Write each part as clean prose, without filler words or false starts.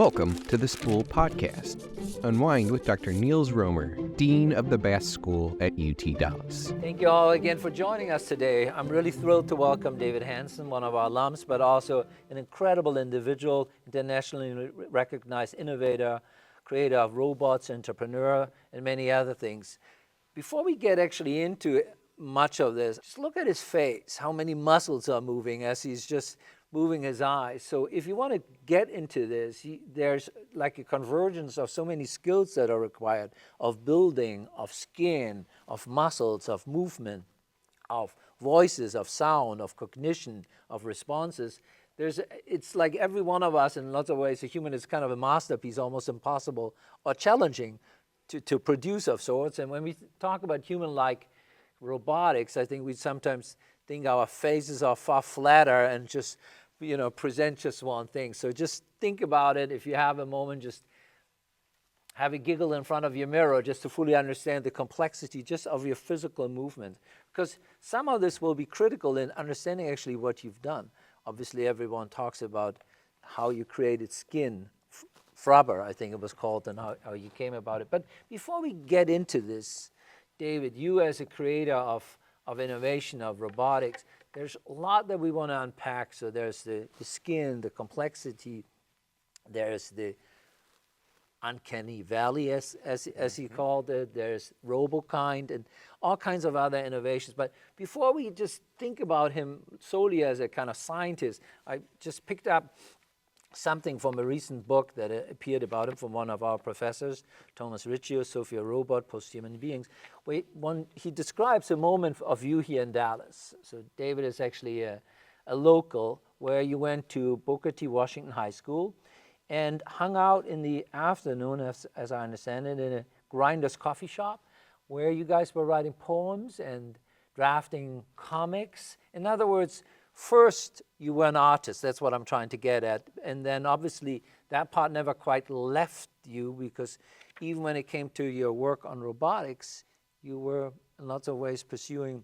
Welcome to the Spool podcast. Unwind with Dr. Nils Roemer, Dean of the Bass School at UT Dallas. Thank you all again for joining us today. I'm really thrilled to welcome David Hanson, one of our alums, but also an incredible individual, internationally recognized innovator, creator of robots, entrepreneur, and many other things. Before we get actually into much of this, just look at his face, how many muscles are moving as he's just moving his eyes. So if you want to get into this, there's like a convergence of so many skills that are required, of building, of skin, of muscles, of movement, of voices, of sound, of cognition, of responses. It's like every one of us, in lots of ways, a human is kind of a masterpiece, almost impossible or challenging to produce of sorts. And when we talk about human-like robotics, I think we sometimes think our faces are far flatter and just present just one thing. So just think about it. If you have a moment, just have a giggle in front of your mirror just to fully understand the complexity just of your physical movement. Because some of this will be critical in understanding actually what you've done. Obviously, everyone talks about how you created skin, frubber, I think it was called, and how you came about it. But before we get into this, David, you as a creator of innovation, of robotics, there's a lot that we want to unpack. So there's the skin, the complexity, there's the Uncanny Valley, as he called it, there's robokind, and all kinds of other innovations. But before we just think about him solely as a kind of scientist, I just picked up something from a recent book that appeared about him from one of our professors, Thomas Riccio, Sophia Robot, Post-Human Beings. He describes a moment of you here in Dallas. So David is actually a local where you went to Booker T. Washington High School and hung out in the afternoon, as I understand it, in a grinder's coffee shop where you guys were writing poems and drafting comics. In other words, first, you were an artist. That's what I'm trying to get at. And then obviously that part never quite left you, because even when it came to your work on robotics, you were in lots of ways pursuing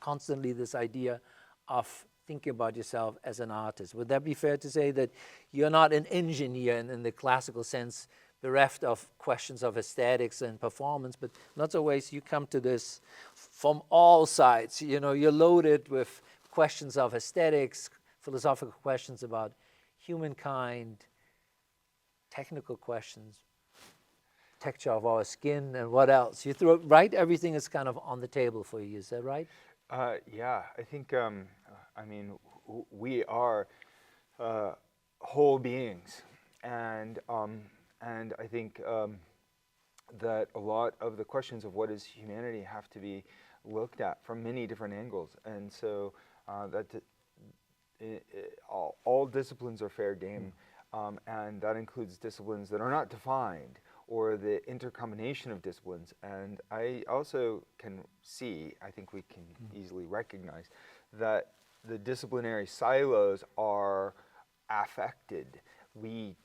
constantly this idea of thinking about yourself as an artist. Would that be fair to say that you're not an engineer in the classical sense, bereft of questions of aesthetics and performance, but in lots of ways you come to this from all sides. You're loaded with questions of aesthetics, philosophical questions about humankind, technical questions, texture of our skin, and what else? Right? Everything is kind of on the table for you. Is that right? Yeah, I think, we are whole beings. And I think that a lot of the questions of what is humanity have to be looked at from many different angles. And so all disciplines are fair game, and that includes disciplines that are not defined, or the intercombination of disciplines. And I also can see, I think we can easily recognize, that the disciplinary silos are affected. We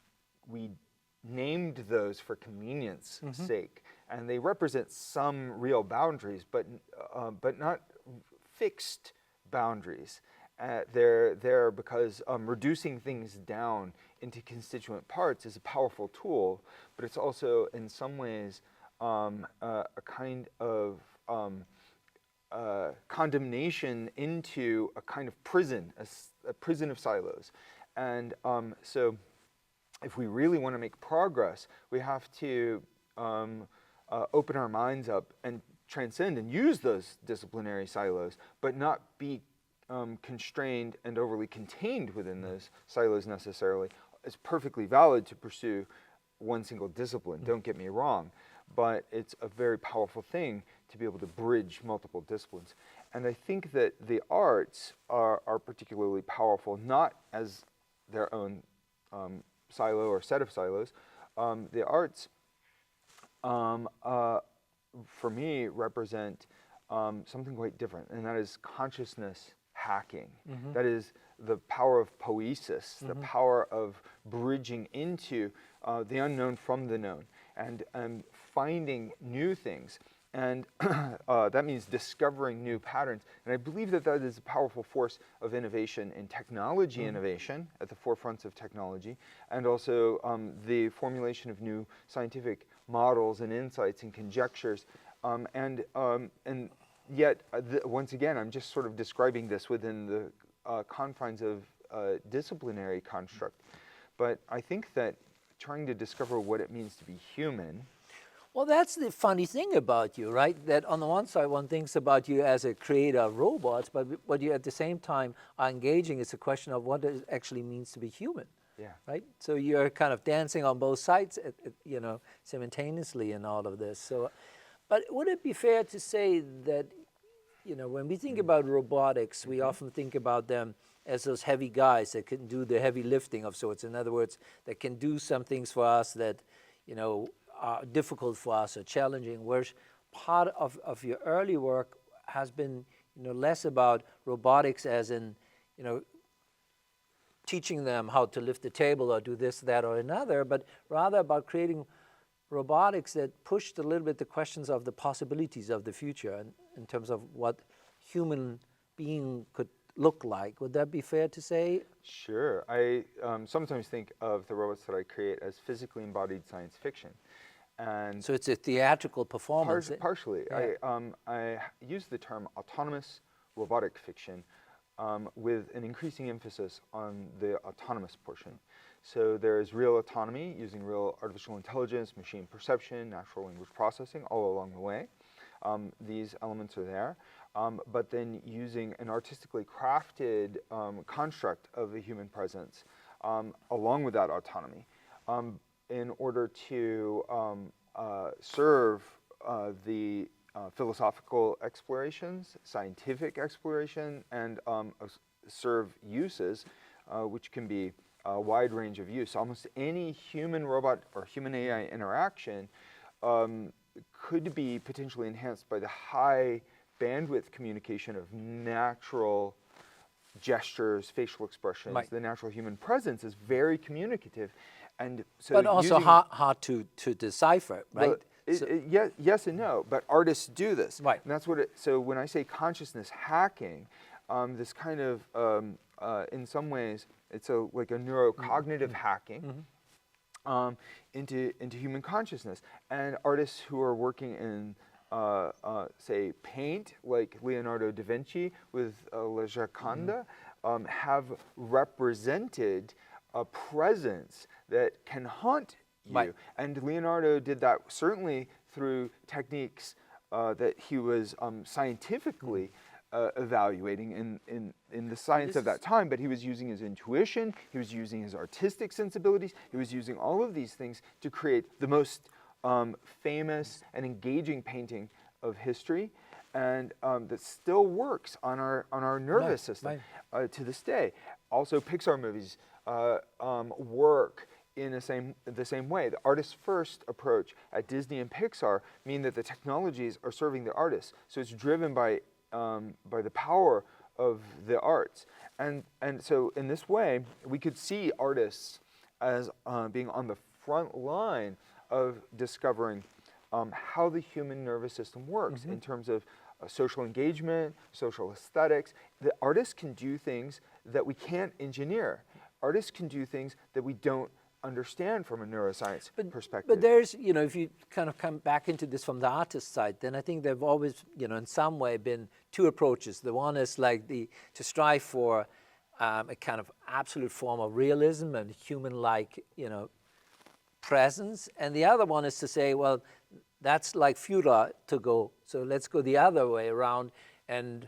named those for convenience sake, and they represent some real boundaries, but not fixed boundaries. They're there because reducing things down into constituent parts is a powerful tool, but it's also in some ways a kind of condemnation into a kind of prison, a prison of silos. And so if we really want to make progress, we have to open our minds up and transcend and use those disciplinary silos, but not be constrained and overly contained within those silos necessarily. It's perfectly valid to pursue one single discipline, don't get me wrong, but it's a very powerful thing to be able to bridge multiple disciplines. And I think that the arts are particularly powerful, not as their own silo or set of silos. The arts, for me, represent something quite different, and that is consciousness hacking. That is the power of poiesis, the power of bridging into the unknown from the known, and finding new things. And that means discovering new patterns. And I believe that that is a powerful force of innovation in technology innovation, at the forefronts of technology, and also the formulation of new scientific models and insights and conjectures. And yet, once again, I'm just sort of describing this within the confines of disciplinary construct. But I think that trying to discover what it means to be human. Well, that's the funny thing about you, right? That on the one side, one thinks about you as a creator of robots, but what you at the same time are engaging is a question of what it actually means to be human. Yeah. Right? So you're kind of dancing on both sides, simultaneously in all of this. So, but would it be fair to say that, when we think about robotics, we often think about them as those heavy guys that can do the heavy lifting of sorts. In other words, that can do some things for us that, are difficult for us or challenging, whereas part of your early work has been, less about robotics as in, teaching them how to lift the table or do this, that, or another, but rather about creating robotics that pushed a little bit the questions of the possibilities of the future in terms of what human being could look like. Would that be fair to say? Sure. I sometimes think of the robots that I create as physically embodied science fiction. And so it's a theatrical performance. Partially. Yeah. I use the term autonomous robotic fiction with an increasing emphasis on the autonomous portion. So there is real autonomy using real artificial intelligence, machine perception, natural language processing all along the way. These elements are there. But then using an artistically crafted construct of a human presence along with that autonomy in order to serve the philosophical explorations, scientific exploration, and serve uses, which can be a wide range of use. Almost any human-robot or human-AI interaction could be potentially enhanced by the high bandwidth communication of natural gestures, facial expressions. Right. The natural human presence is very communicative. And so but also hard to decipher, right? Well, yes and no, but artists do this. Right. And that's what so when I say consciousness hacking, this kind of, in some ways, it's like a neurocognitive hacking into human consciousness. And artists who are working in, say, paint, like Leonardo da Vinci with La Gioconda, have represented a presence that can haunt you. Right. And Leonardo did that certainly through techniques that he was scientifically evaluating in the science of that time, but he was using his intuition, he was using his artistic sensibilities, he was using all of these things to create the most famous and engaging painting of history, and that still works on our nervous system to this day. Also, Pixar movies work in the same way. The artist first approach at Disney and Pixar mean that the technologies are serving the artists. So it's driven by the power of the arts. And so in this way, we could see artists as being on the front line of discovering how the human nervous system works in terms of social engagement, social aesthetics. The artists can do things that we can't engineer. Artists can do things that we don't understand from a neuroscience perspective. But there's, if you kind of come back into this from the artist side, then I think there have always, in some way been two approaches. The one is like to strive for a kind of absolute form of realism and human-like, presence. And the other one is to say, well, that's like futile to go. So let's go the other way around and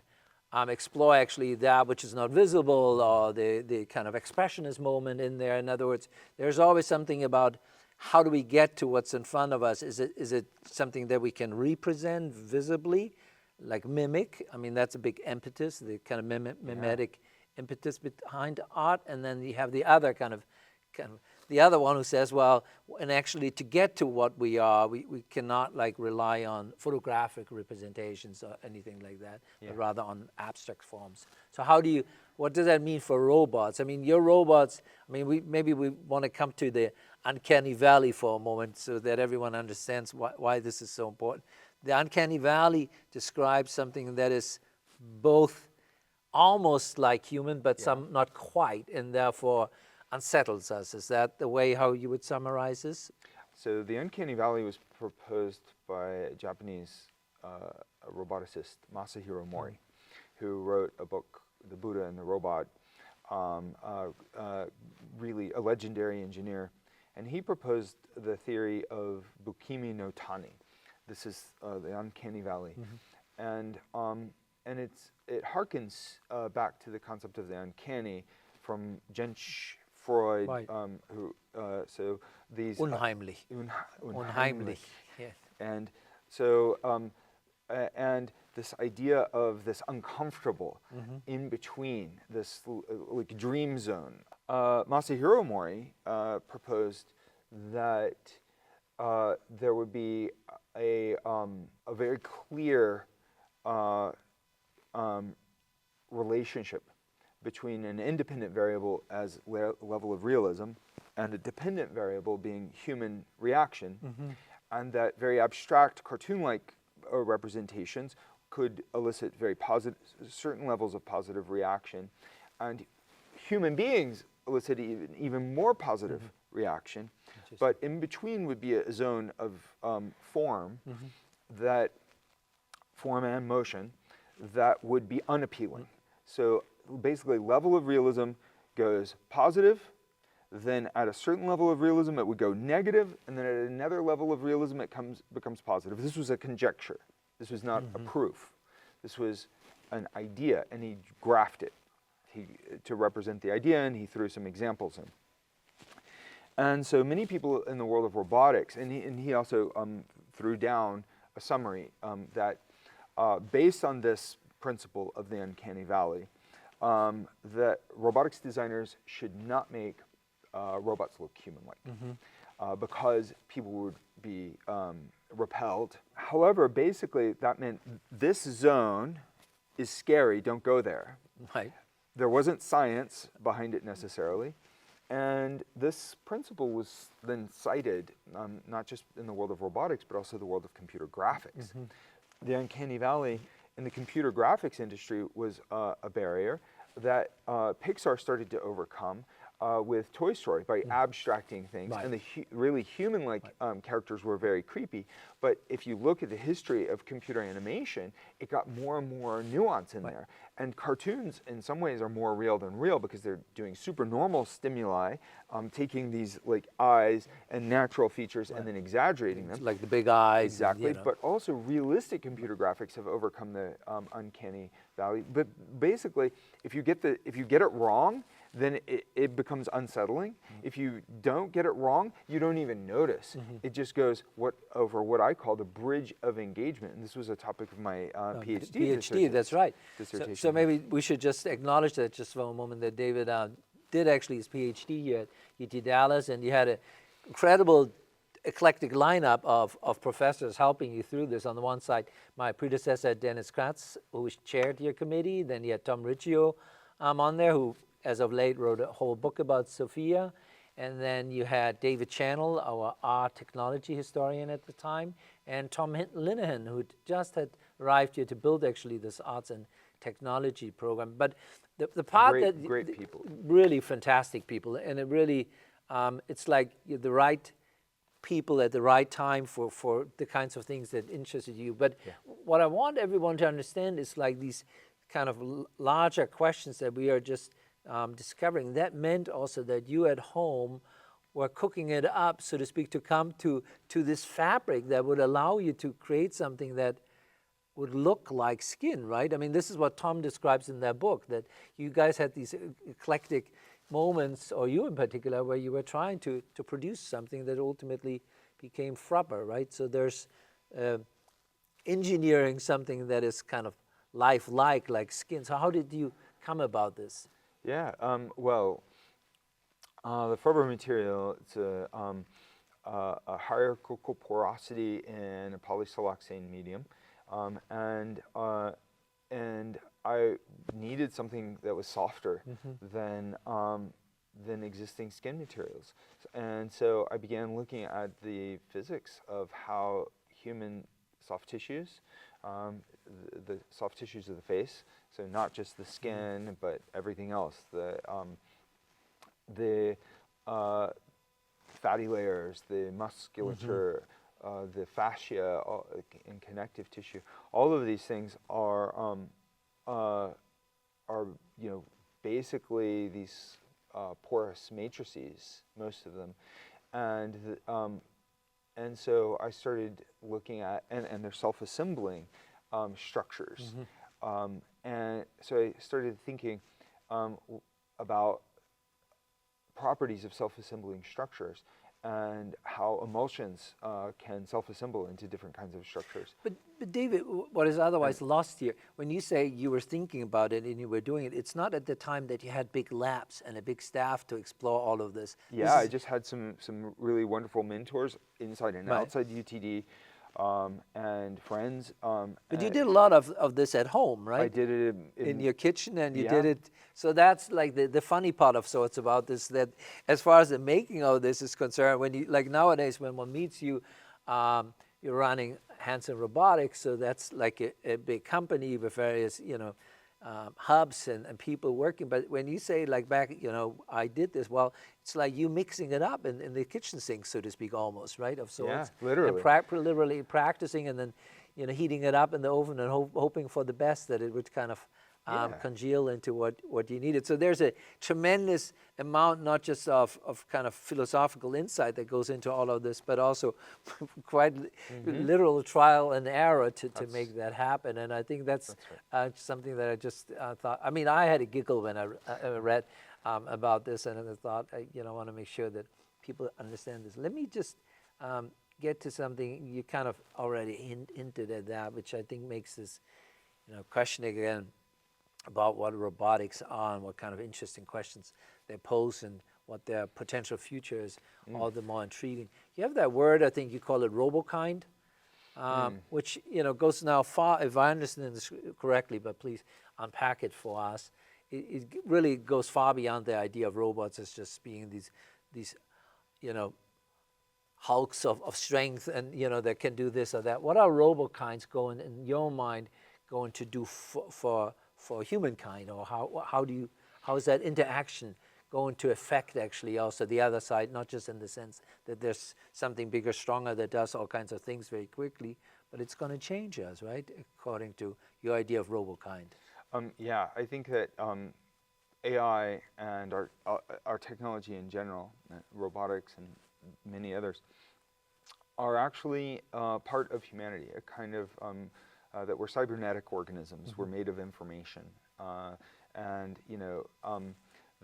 explore actually that which is not visible, or the kind of expressionist moment in there. In other words, there's always something about how do we get to what's in front of us? Is it something that we can represent visibly, like mimic? I mean, that's a big impetus, the kind of mimetic impetus behind art. And then you have the other kind of the other one who says, well, and actually to get to what we are, we cannot like rely on photographic representations or anything like that, but rather on abstract forms. So what does that mean for robots? I mean, your robots, maybe we want to come to the Uncanny Valley for a moment so that everyone understands why this is so important. the Uncanny Valley describes something that is both almost like human, but some not quite, and therefore unsettles us. Is that the way how you would summarize this? So the Uncanny Valley was proposed by a Japanese roboticist, Masahiro Mori, who wrote a book, The Buddha and the Robot, really a legendary engineer. And he proposed the theory of Bukimi no Tani. This is the Uncanny Valley. And it harkens back to the concept of the uncanny from Jensch Freud, Right. So these Unheimlich. Unheimlich. Yeah. And so and this idea of this uncomfortable in between, this like dream zone. Masahiro Mori proposed that there would be a very clear relationship between an independent variable as level of realism and a dependent variable being human reaction, and that very abstract cartoon-like representations could elicit very positive, certain levels of positive reaction, and human beings elicit even more positive reaction, but in between would be a zone of form, that form and motion, that would be unappealing. So basically, level of realism goes positive, then at a certain level of realism it would go negative, and then at another level of realism it becomes positive. This was a conjecture. This was not a proof. This was an idea, and he graphed it to represent the idea, and he threw some examples in. And so many people in the world of robotics, and he also threw down a summary that based on this principle of the Uncanny Valley, that robotics designers should not make robots look human-like, because people would be repelled. However, basically that meant this zone is scary, don't go there. Right. There wasn't science behind it necessarily. And this principle was then cited not just in the world of robotics, but also the world of computer graphics. The Uncanny Valley in the computer graphics industry was a barrier that Pixar started to overcome with Toy Story by abstracting things. Right. And the really human-like characters were very creepy. But if you look at the history of computer animation, it got more and more nuance in there. And cartoons, in some ways, are more real than real because they're doing super normal stimuli, taking these like eyes and natural features and then exaggerating them. Like the big eyes. Exactly, And, you know. but also realistic computer graphics have overcome the Uncanny Valley. But basically, if you get it wrong, then it becomes unsettling. If you don't get it wrong, you don't even notice. It just goes over what I call the bridge of engagement. And this was a topic of my PhD. That's right. Dissertation. So maybe we should just acknowledge that just for a moment that David did actually his PhD here at UT Dallas, and you had an incredible eclectic lineup of professors helping you through this. On the one side, my predecessor, Dennis Kratz, who chaired your committee. Then you had Tom Riccio on there, who as of late wrote a whole book about Sophia. And then you had David Channel, our art technology historian at the time, and Tom Linehan, who just had arrived here to build actually this arts and technology program. But the part great people, really fantastic people, and it really it's like the right people at the right time for the kinds of things that interested you. But what I want everyone to understand is like these kind of larger questions that we are just discovering. That meant also that you at home were cooking it up, so to speak, to come to this fabric that would allow you to create something that would look like skin, right? I mean, this is what Tom describes in their book, that you guys had these eclectic moments, or you in particular, where you were trying to produce something that ultimately became frubber, right? So there's engineering something that is kind of lifelike, like skin. So how did you come about this? Yeah, well, the frubber material, it's a hierarchical porosity in a polysiloxane medium, and I needed something that was softer than existing skin materials, and so I began looking at the physics of how human soft tissues, the soft tissues of the face. So not just the skin, but everything else. The fatty layers, the musculature, the fascia, and connective tissue. All of these things are basically these porous matrices, most of them, and so I started looking at, and they're self-assembling structures, and so I started thinking about properties of self-assembling structures and how emulsions can self-assemble into different kinds of structures. But David, what is otherwise lost here, when you say you were thinking about it and you were doing it, it's not at the time that you had big labs and a big staff to explore all of this. Yeah, I just had some really wonderful mentors inside and outside UTD, and friends. But you did a lot of this at home, right? I did it in your kitchen, and you did it. So that's like the funny part of sorts about this, that as far as the making of this is concerned, when you, like nowadays when one meets you, you're running Hanson Robotics, so that's like a big company with various, hubs and people working. But when you say like back, I did this, well, it's like you mixing it up in the kitchen sink, so to speak, almost, right? Of sorts. Yeah, literally. And literally practicing and then, heating it up in the oven and hoping for the best, that it would kind of congeal into what you needed. So there's a tremendous amount, not just of kind of philosophical insight that goes into all of this, but also quite literal trial and error to make that happen. And I think that's something that I just thought. I mean, I had a giggle when I read about this, and I thought, I want to make sure that people understand this. Let me just get to something you kind of already hinted at that, which I think makes this, question again about what robotics are and what kind of interesting questions they pose and what their potential future is, all the more intriguing. You have that word, I think you call it robokind, which goes now far, if I understand this correctly, but please unpack it for us. It really goes far beyond the idea of robots as just being these hulks of strength and that can do this or that. What are robokinds going in your mind going to do for humankind, or how is that interaction going to affect actually also the other side, not just in the sense that there's something bigger, stronger that does all kinds of things very quickly, but it's going to change us, right? According to your idea of robokind. Yeah, I think that AI and our technology in general, robotics and many others, are actually part of humanity, a kind of that we're cybernetic organisms. We're made of information, and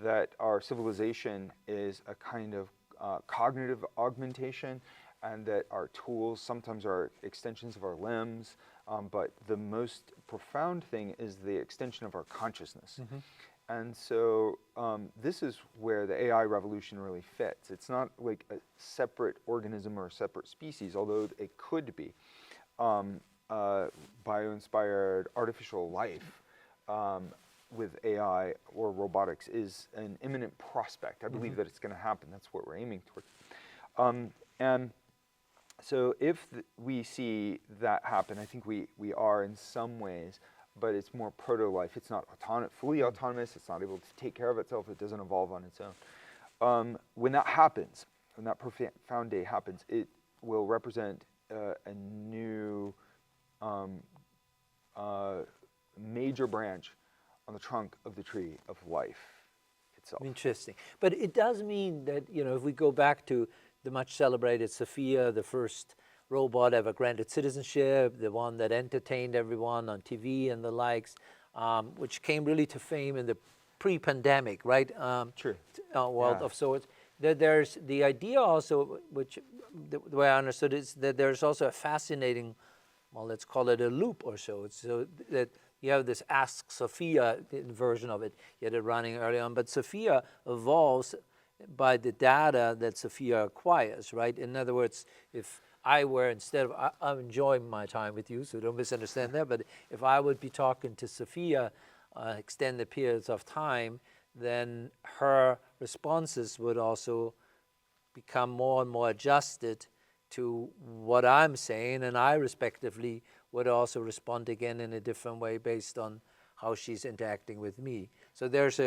that our civilization is a kind of cognitive augmentation, and that our tools sometimes are extensions of our limbs, but the most profound thing is the extension of our consciousness. And so this is where the AI revolution really fits. It's not like a separate organism or a separate species, although it could be. Bio-inspired artificial life with AI or robotics is an imminent prospect. I believe that it's going to happen. That's what we're aiming toward. And so if we see that happen, I think we are in some ways, but it's more proto-life. It's not fully autonomous. It's not able to take care of itself. It doesn't evolve on its own. When that happens, when that profound day happens, it will represent a new major branch on the trunk of the tree of life itself. Interesting. But it does mean that, if we go back to the much celebrated Sophia, the first robot ever granted citizenship, the one that entertained everyone on TV and the likes, which came really to fame in the pre-pandemic, right? True. World of sorts. There's the idea also, which the way I understood it, is that there's also a fascinating, well, let's call it a loop or so. It's so that you have this Ask Sophia version of it. You had it running early on, but Sophia evolves by the data that Sophia acquires, right? In other words, if I were, instead of, I'm enjoying my time with you, so don't misunderstand that, but if I would be talking to Sophia extended periods of time, then her responses would also become more and more adjusted to what I'm saying, and I respectively would also respond again in a different way based on how she's interacting with me. So there's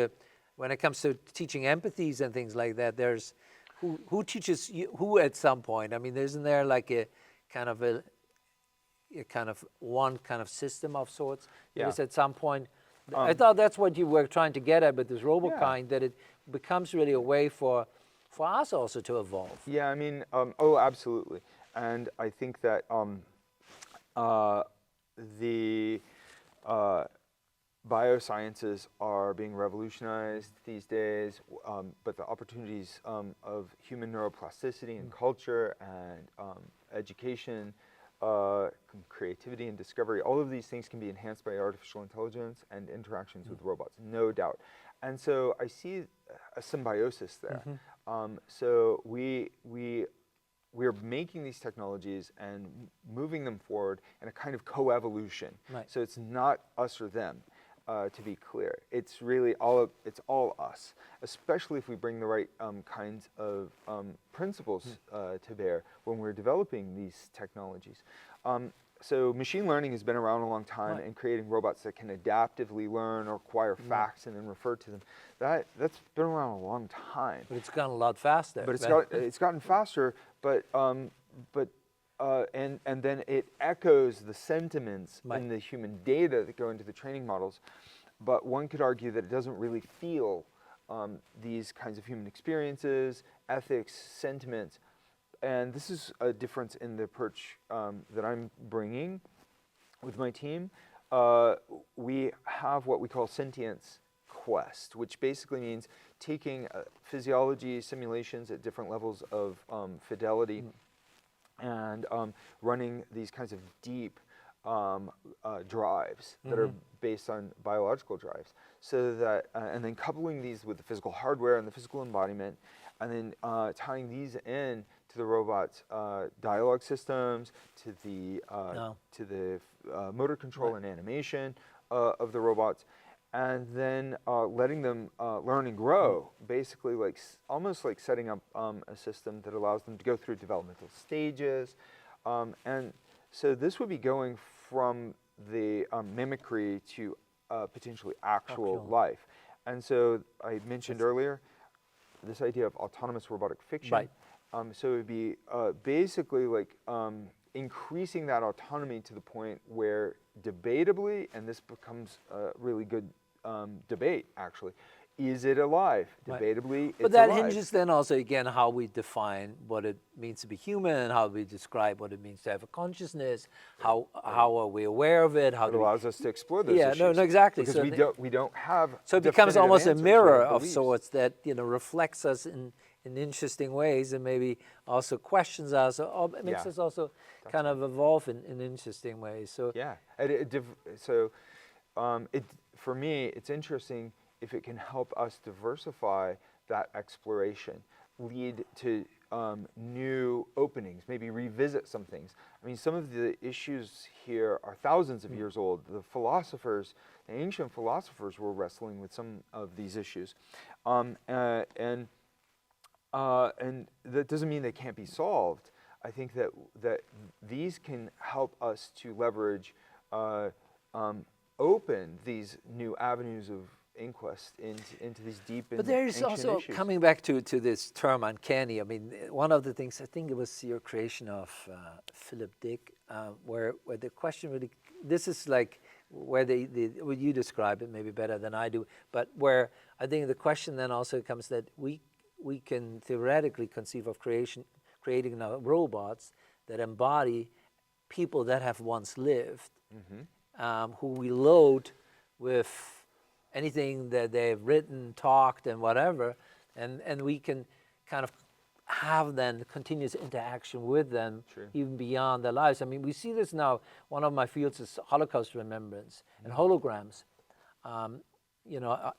when it comes to teaching empathies and things like that, there's who teaches you, who at some point. I mean, isn't there like a kind of one kind of system of sorts? Yeah. Because at some point, I thought that's what you were trying to get at with this robokind, that it becomes really a way for us also to evolve. Yeah, I mean, oh, absolutely. And I think that the biosciences are being revolutionized these days, but the opportunities of human neuroplasticity and culture and education, creativity and discovery, all of these things can be enhanced by artificial intelligence and interactions with robots, no doubt. And so I see a symbiosis there. So we're making these technologies and moving them forward in a kind of co-evolution. Right. So it's not us or them, to be clear. It's really all us, especially if we bring the right kinds of principles to bear when we're developing these technologies. So machine learning has been around a long time, and creating robots that can adaptively learn or acquire facts and then refer to them. That's been around a long time. But it's gotten a lot faster. But it's gotten faster. But and then it echoes the sentiments in the human data that go into the training models. But one could argue that it doesn't really feel these kinds of human experiences, ethics, sentiments. And this is a difference in the approach that I'm bringing with my team. We have what we call sentience quest, which basically means taking physiology simulations at different levels of fidelity and running these kinds of deep drives that are based on biological drives, so that and then coupling these with the physical hardware and the physical embodiment, and then tying these in to the robot's dialogue systems, to the motor control and animation of the robots, and then letting them learn and grow, basically like almost like setting up a system that allows them to go through developmental stages. And so this would be going from the mimicry to potentially actual life. And so I mentioned earlier this idea of autonomous robotic fiction. Right. So it would be basically like increasing that autonomy to the point where debatably, and this becomes a really good debate actually, is it alive? Debatably, it's But that alive. hinges then also again how we define what it means to be human, how we describe what it means to have a consciousness, how are we aware of it, how It allows us to explore those issues. no, exactly. Because So we don't have. So it becomes definitive almost a answers, we mirror have of beliefs. sorts that reflects us in interesting ways, and maybe also questions us, or makes us also kind of evolve in interesting ways. So yeah, for me, it's interesting if it can help us diversify that exploration, lead to new openings, maybe revisit some things. I mean, some of the issues here are thousands of years old. The ancient philosophers were wrestling with some of these issues. And that doesn't mean they can't be solved. I think that these can help us to leverage, open these new avenues of inquest into these deep and But there's ancient also, issues. coming back to this term uncanny, I mean, one of the things, I think it was your creation of Philip Dick, where the question really, this is like where well, you describe it maybe better than I do, but where I think the question then also comes that we can theoretically conceive of creating now robots that embody people that have once lived, who we load with anything that they've written, talked, and whatever, and we can kind of have then continuous interaction with them, even beyond their lives. I mean, we see this now. One of my fields is Holocaust remembrance, and holograms,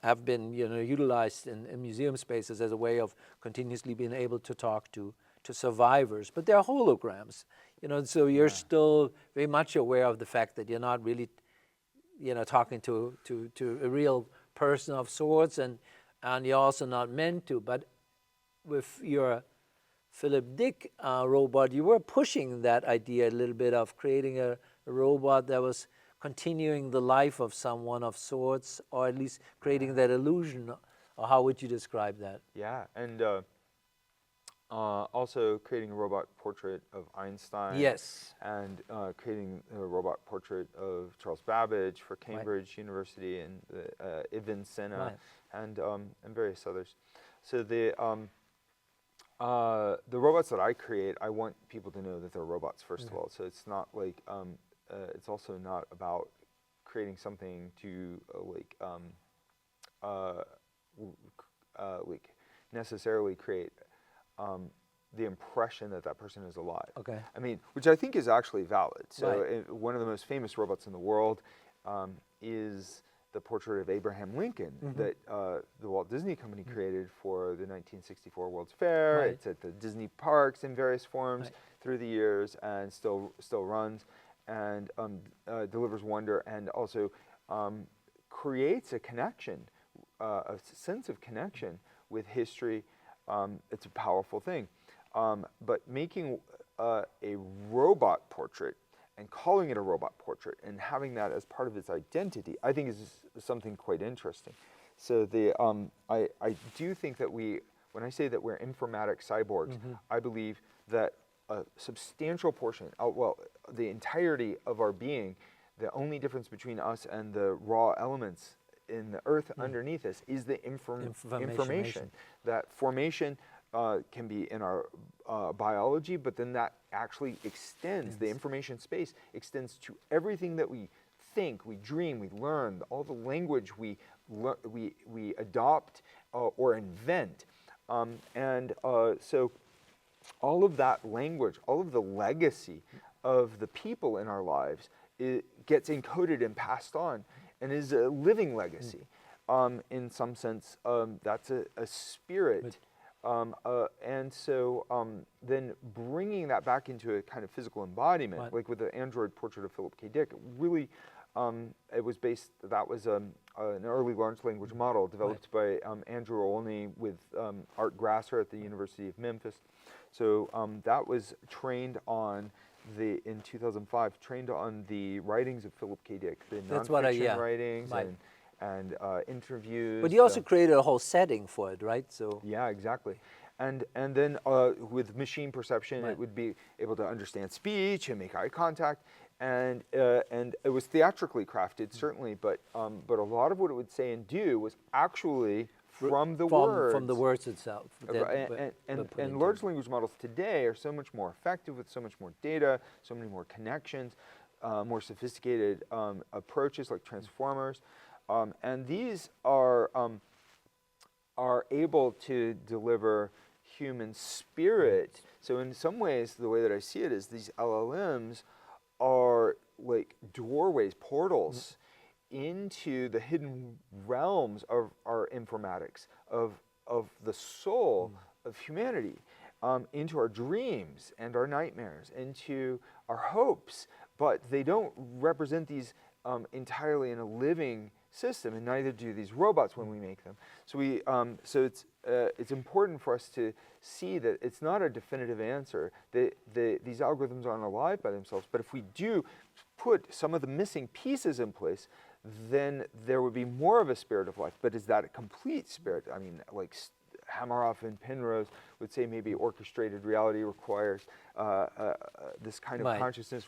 have been utilized in museum spaces as a way of continuously being able to talk to survivors. But they're holograms, so you're still very much aware of the fact that you're not really talking to a real person of sorts, and you're also not meant to. But with your Philip Dick robot, you were pushing that idea a little bit of creating a robot that was continuing the life of someone of sorts, or at least creating that illusion. Or how would you describe that? Yeah, and also creating a robot portrait of Einstein. Yes. And creating a robot portrait of Charles Babbage for Cambridge University, and Ibn Sina, and various others. So the robots that I create, I want people to know that they're robots first of all. So it's not like it's also not about creating something to necessarily create the impression that that person is alive. Okay. I mean, which I think is actually valid. So one of the most famous robots in the world is the portrait of Abraham Lincoln that the Walt Disney Company created for the 1964 World's Fair. Right. It's at the Disney parks in various forms through the years, and still runs, and delivers wonder, and also creates a connection, a sense of connection with history. It's a powerful thing. But making a robot portrait and calling it a robot portrait and having that as part of its identity, I think is something quite interesting. So I do think that when I say that we're informatic cyborgs, I believe that a substantial portion, the entirety of our being, the only difference between us and the raw elements in the earth underneath us is the information. That formation can be in our biology, but then that actually extends, the information space extends to everything that we think, we dream, we learn, all the language we adopt or invent. So all of that language, all of the legacy of the people in our lives, it gets encoded and passed on, and is a living legacy. In some sense, that's a spirit. And so then bringing that back into a kind of physical embodiment, like with the android portrait of Philip K. Dick, really, it was based, that was an early large language model developed by Andrew Olney with Art Grasser at the University of Memphis. So that was trained on in 2005, trained on the writings of Philip K. Dick, the nonfiction writings and interviews. But you also created a whole setting for it, right? So yeah, exactly. And then with machine perception, it would be able to understand speech and make eye contact, and it was theatrically crafted, certainly, but a lot of what it would say and do was actually from the words. From the words itself. And large language models today are so much more effective with so much more data, so many more connections, more sophisticated approaches like transformers. And these are able to deliver human spirit. So in some ways, the way that I see it is these LLMs are like doorways, portals into the hidden realms of our informatics, of the soul of humanity, into our dreams and our nightmares, into our hopes. But they don't represent these entirely in a living system, and neither do these robots when we make them. So so it's important for us to see that it's not a definitive answer. These algorithms aren't alive by themselves, but if we do put some of the missing pieces in place, then there would be more of a spirit of life. But is that a complete spirit? I mean, like Hameroff and Penrose would say maybe orchestrated reality requires this kind of consciousness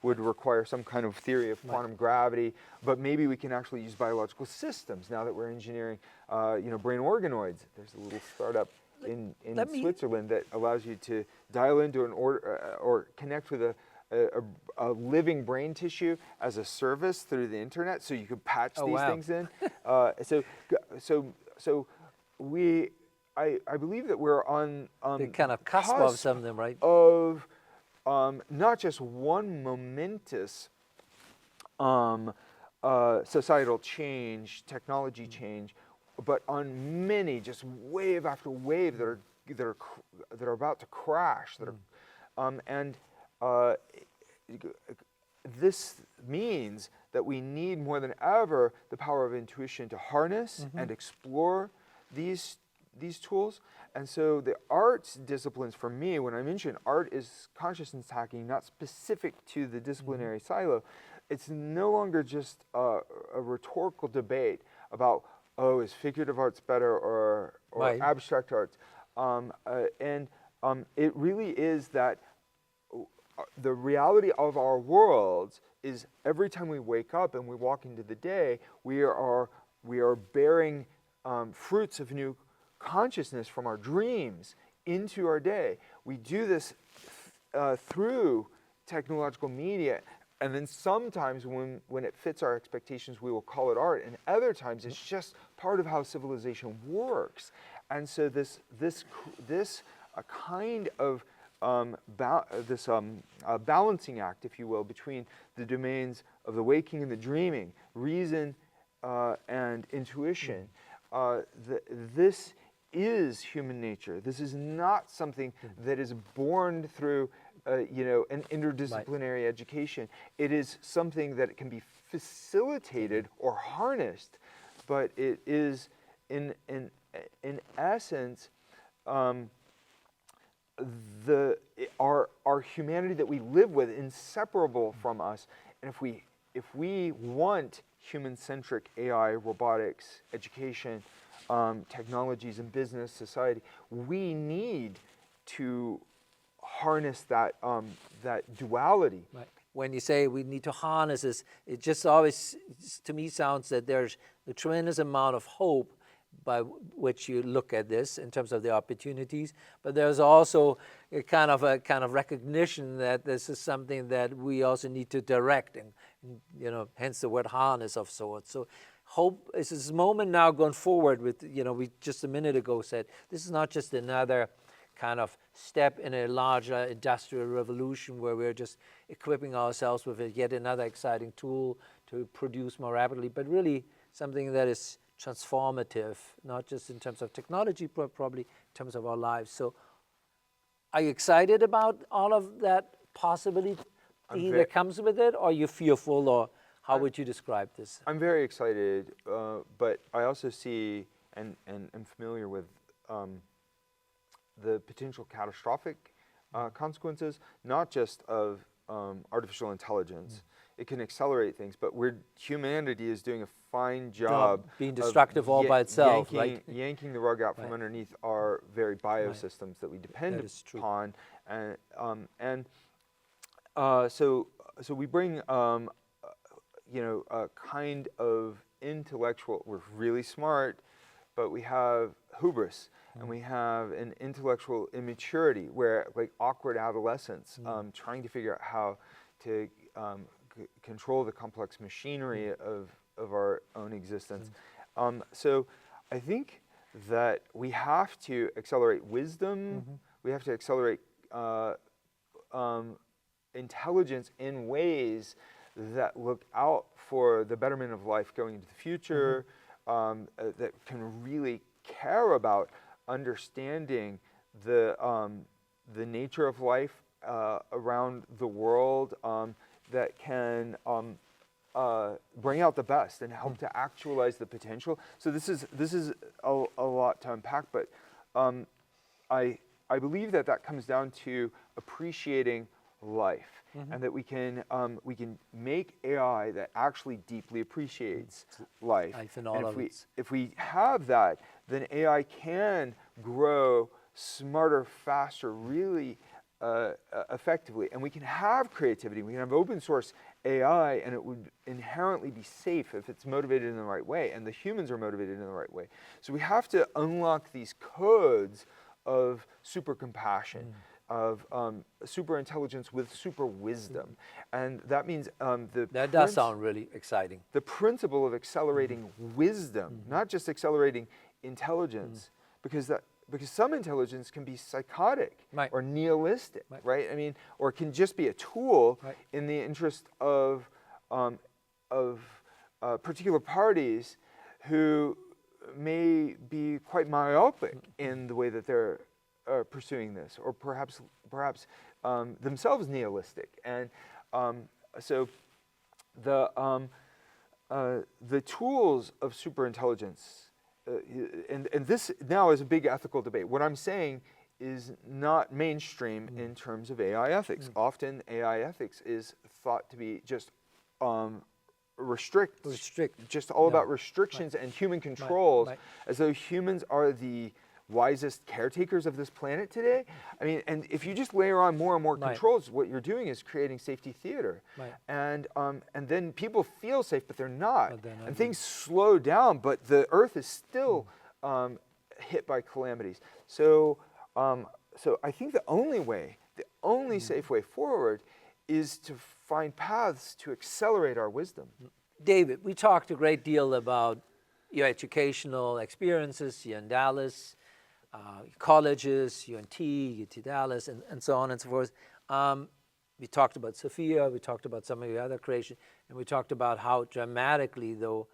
would require some kind of theory of quantum gravity, but maybe we can actually use biological systems now that we're engineering brain organoids. There's a little startup in Switzerland that allows you to dial into an or connect with a living brain tissue as a service through the internet, so you could patch these things in. I believe that we're on the kind of cusp of something, right? Of not just one momentous societal change, technology change, but on many, just wave after wave that are about to crash. This means that we need more than ever the power of intuition to harness and explore these these tools. And so the arts disciplines, for me, when I mention art is consciousness hacking, not specific to the disciplinary silo, it's no longer just a rhetorical debate about, oh, is figurative arts better or Right. abstract arts? It really is that the reality of our worlds is every time we wake up and we walk into the day, we are bearing fruits of new consciousness from our dreams into our day. We do this through technological media, and then sometimes when it fits our expectations, we will call it art, and other times it's just part of how civilization works. And so this kind of balancing act, if you will, between the domains of the waking and the dreaming, reason and intuition. This is human nature. This is not something that is born through an interdisciplinary education. It is something that can be facilitated or harnessed, but it is in essence our humanity that we live with, inseparable from us. And if we want human-centric AI, robotics, education, technologies in business, society, we need to harness that duality. Right. When you say we need to harness this, it just always, to me, sounds that there's a tremendous amount of hope by which you look at this in terms of the opportunities, but there's also a kind of recognition that this is something that we also need to direct, and hence the word harness of sorts. So hope is this moment now going forward with, we just a minute ago said, this is not just another kind of step in a larger industrial revolution where we're just equipping ourselves with yet another exciting tool to produce more rapidly, but really something that is transformative, not just in terms of technology, but probably in terms of our lives. So are you excited about all of that possibility that comes with it, or are you fearful, or how would you describe this? I'm very excited, but I also see and am familiar with the potential catastrophic consequences, not just of artificial intelligence. It can accelerate things, but humanity is doing a fine job being destructive all by itself, yanking the rug out from underneath our very biosystems that we depend upon, so we bring a kind of intellectual. We're really smart, but we have hubris, and we have an intellectual immaturity, where like awkward adolescence, trying to figure out how to control the complex machinery of our own existence. So I think that we have to accelerate wisdom, we have to accelerate intelligence in ways that look out for the betterment of life going into the future, that can really care about understanding the nature of life around the world, that can bring out the best and help to actualize the potential. So this is a lot to unpack, but I believe that comes down to appreciating life, and that we can make AI that actually deeply appreciates life. And if we have that, then AI can grow smarter, faster, really effectively, and we can have creativity. We can have open source AI, and it would inherently be safe if it's motivated in the right way, and the humans are motivated in the right way. So we have to unlock these codes of super compassion, of super intelligence with super wisdom, and that means that does sound really exciting. The principle of accelerating wisdom, not just accelerating intelligence, because some intelligence can be psychotic or nihilistic, right? I mean, or can just be a tool in the interest of particular parties who may be quite myopic in the way that they're pursuing this, or perhaps themselves nihilistic. And so the tools of superintelligence and this now is a big ethical debate. What I'm saying is not mainstream in terms of AI ethics. Often AI ethics is thought to be just Restrict. just all about restrictions and human controls, as though humans are the wisest caretakers of this planet today. I mean, and if you just layer on more and more controls, what you're doing is creating safety theater. And then people feel safe, but they're not. And things slow down, but the Earth is still hit by calamities. So, so I think the only safe way forward is to find paths to accelerate our wisdom. David, we talked a great deal about your educational experiences. You're in Dallas, colleges, UNT, UT Dallas, and so on and so forth. We talked about Sophia, we talked about some of your other creations, and we talked about how dramatically, though,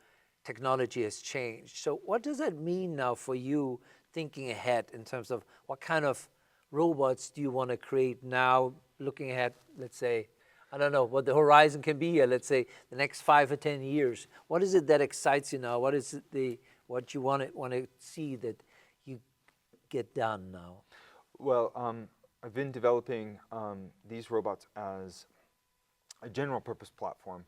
technology has changed. So what does that mean now for you thinking ahead in terms of what kind of robots do you want to create now, looking ahead, let's say, I don't know what the horizon can be here, let's say the next 5 or 10 years. What is it that excites you now? What is it what you want to see that you get done now? Well, I've been developing these robots as a general purpose platform,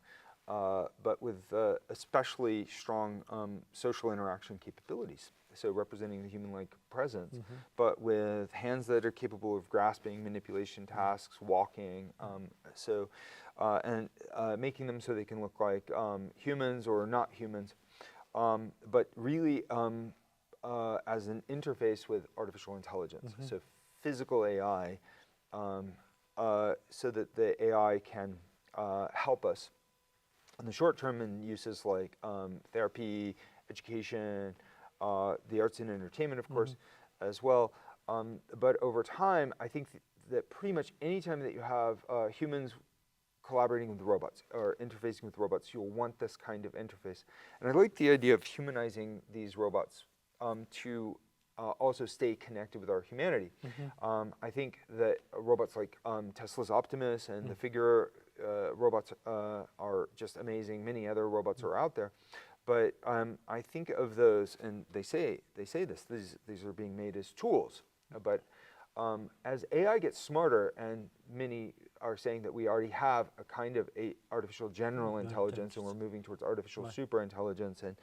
but with especially strong social interaction capabilities. So representing the human-like presence, but with hands that are capable of grasping, manipulation tasks, walking, and making them so they can look like humans or not humans, but really as an interface with artificial intelligence. So physical AI, so that the AI can help us in the short term in uses like therapy, education, the arts and entertainment, of course, as well. But over time, I think that pretty much any time that you have humans collaborating with robots or interfacing with robots, you'll want this kind of interface. And I like the idea of humanizing these robots to also stay connected with our humanity. I think that robots like Tesla's Optimus and the Figure robots are just amazing. Many other robots are out there. But I think of those, and they say this, these are being made as tools. But as AI gets smarter, and many are saying that we already have a kind of artificial general intelligence, and we're moving towards artificial super intelligence, and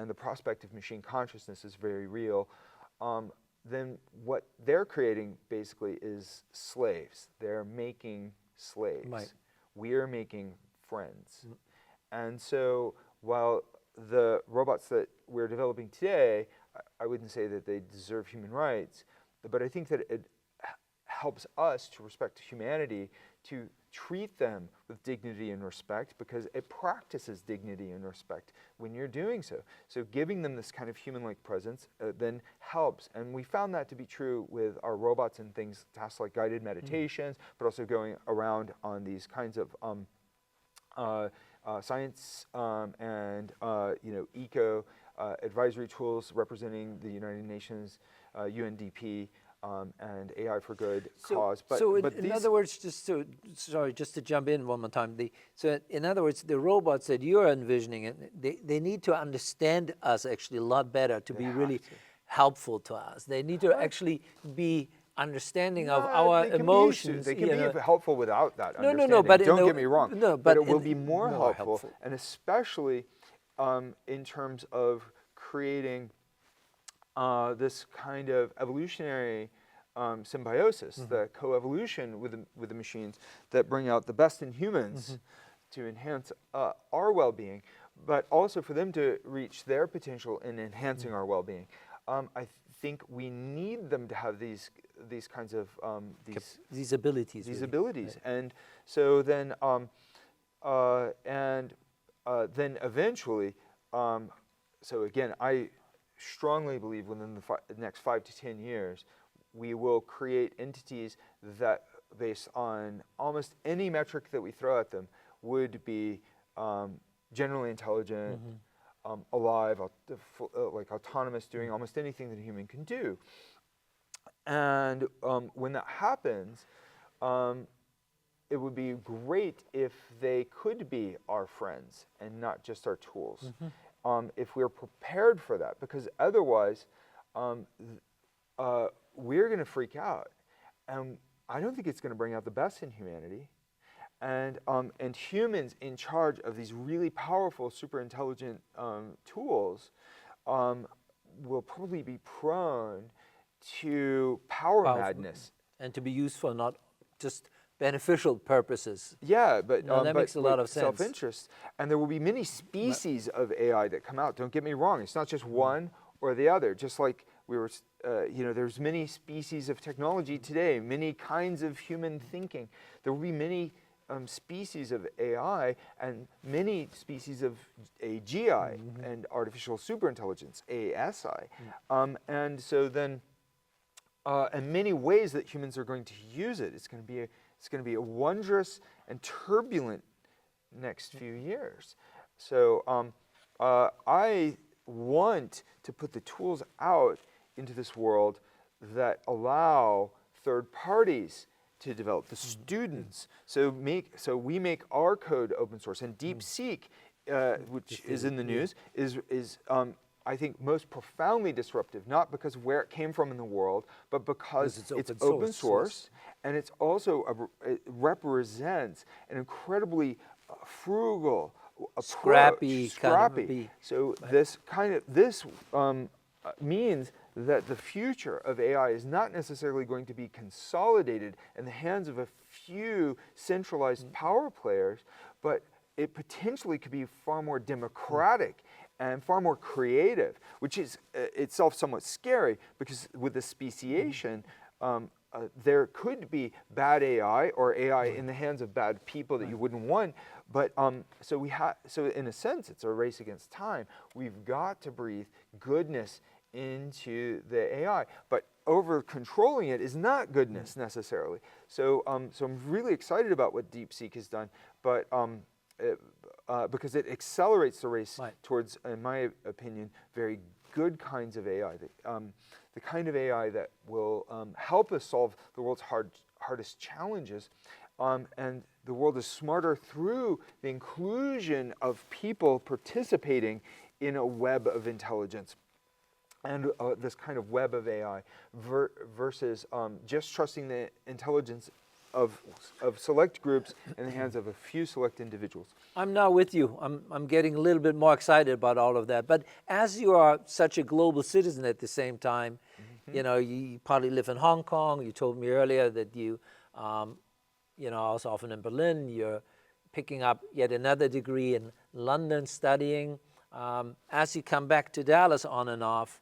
the prospect of machine consciousness is very real, then what they're creating basically is slaves. They're making slaves. We're making friends. And so while the robots that we're developing today, I wouldn't say that they deserve human rights, but I think that it helps us to respect humanity, to treat them with dignity and respect, because it practices dignity and respect when you're doing so. So giving them this kind of human-like presence then helps. And we found that to be true with our robots and things, tasks like guided meditations, but also going around on these kinds of science and eco advisory tools representing the United Nations, UNDP, and AI for Good cause. But in other words, just to jump in one more time. So in other words, the robots that you're envisioning, they need to understand us actually a lot better to be really helpful to us. They need to actually be understanding of our emotions. They can be helpful without that understanding. No, but don't get me wrong. No, but it will be more helpful, and especially in terms of creating this kind of evolutionary symbiosis, the coevolution with the machines that bring out the best in humans to enhance our well-being, but also for them to reach their potential in enhancing our well-being. I think we need them to have these kinds of these abilities. Right. And so then then eventually, so again, I strongly believe within the next 5 to 10 years, we will create entities that, based on almost any metric that we throw at them, would be generally intelligent, alive, like autonomous, doing almost anything that a human can do. And when that happens, it would be great if they could be our friends and not just our tools. if we're prepared for that, because otherwise we're going to freak out. And I don't think it's going to bring out the best in humanity. And humans in charge of these really powerful, super intelligent tools will probably be prone to power madness. And to be used for not just beneficial purposes. Yeah, but that makes a lot of sense. Self-interest. And there will be many species of AI that come out. Don't get me wrong. It's not just one or the other. Just like we were, there's many species of technology today, many kinds of human thinking. There will be many species of AI and many species of AGI and artificial superintelligence, ASI. And so then, and many ways that humans are going to use it. It's going to be a wondrous and turbulent next few years. So I want to put the tools out into this world that allow third parties to develop, the students. So we make our code open source. And DeepSeek, which is in the news, is I think most profoundly disruptive, not because of where it came from in the world, but because it's open source, and it's also it represents an incredibly frugal approach, scrappy. So this means that the future of AI is not necessarily going to be consolidated in the hands of a few centralized power players, but it potentially could be far more democratic and far more creative, which is itself somewhat scary, because with the speciation, there could be bad AI or AI in the hands of bad people that you wouldn't want. But so in a sense, it's a race against time. We've got to breathe goodness into the AI, but over controlling it is not goodness necessarily. So so I'm really excited about what DeepSeek has done, but because it accelerates the race towards, in my opinion, very good kinds of AI. The kind of AI that will help us solve the world's hardest challenges. And the world is smarter through the inclusion of people participating in a web of intelligence. And this kind of web of AI versus just trusting the intelligence of select groups in the hands of a few select individuals. I'm now with you. I'm getting a little bit more excited about all of that. But as you are such a global citizen at the same time, you partly live in Hong Kong. You told me earlier that you also often in Berlin. You're picking up yet another degree in London studying. As you come back to Dallas on and off,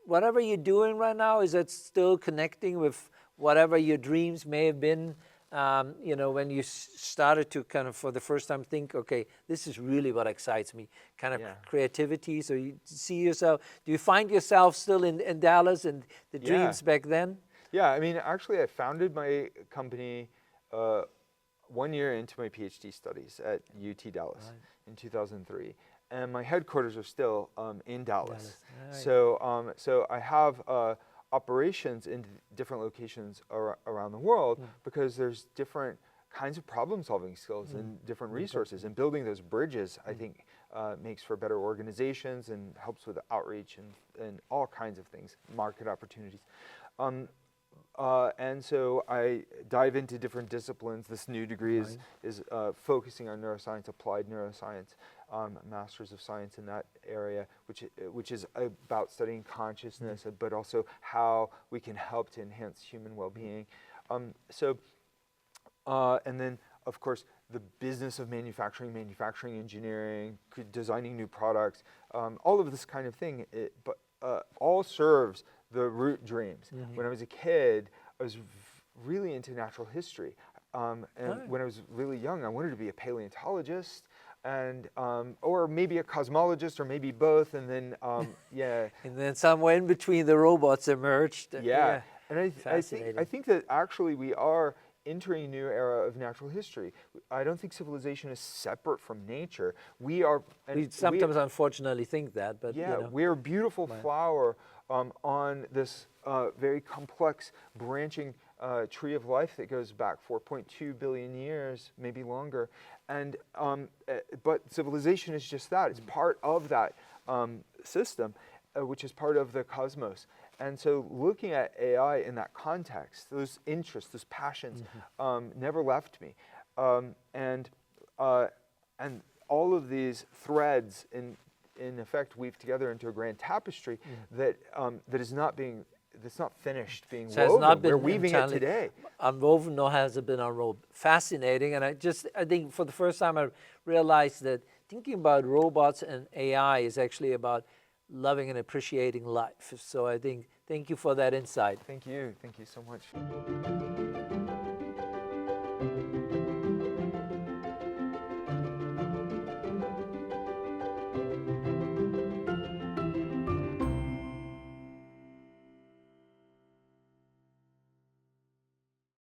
whatever you're doing right now, is it still connecting with whatever your dreams may have been, when you started to kind of for the first time think, okay, this is really what excites me, kind of creativity. So you see yourself, do you find yourself still in Dallas and the dreams back then? Yeah, I mean, actually I founded my company 1 year into my PhD studies at UT Dallas in 2003. And my headquarters are still in Dallas. So, so I have operations in different locations around the world because there's different kinds of problem-solving skills and different resources. And building those bridges, I think, makes for better organizations and helps with outreach and all kinds of things, market opportunities. And so I dive into different disciplines. This new degree is focusing on neuroscience, applied neuroscience, Masters of Science in that area, which is about studying consciousness, but also how we can help to enhance human well-being. And then, of course, the business of manufacturing engineering, designing new products, all of this kind of thing, but all serves the root dreams. When I was a kid, I was really into natural history. And when I was really young, I wanted to be a paleontologist, and or maybe a cosmologist, or maybe both. And then, and then somewhere in between, the robots emerged. And I think that actually we are entering a new era of natural history. I don't think civilization is separate from nature. We are. We sometimes, unfortunately, think that, but we're a beautiful flower on this very complex branching tree of life that goes back 4.2 billion years, maybe longer. but civilization is just that. It's part of that system, which is part of the cosmos. And so looking at AI in that context, those interests, those passions, never left me. And all of these threads, in effect, weave together into a grand tapestry that is not being, that's not finished being So woven. not been We're weaving it entirely today. unwoven, nor has it been unrolled. Fascinating, and I think for the first time I realized that thinking about robots and AI is actually about loving and appreciating life. So I think, thank you for that insight. Thank you so much.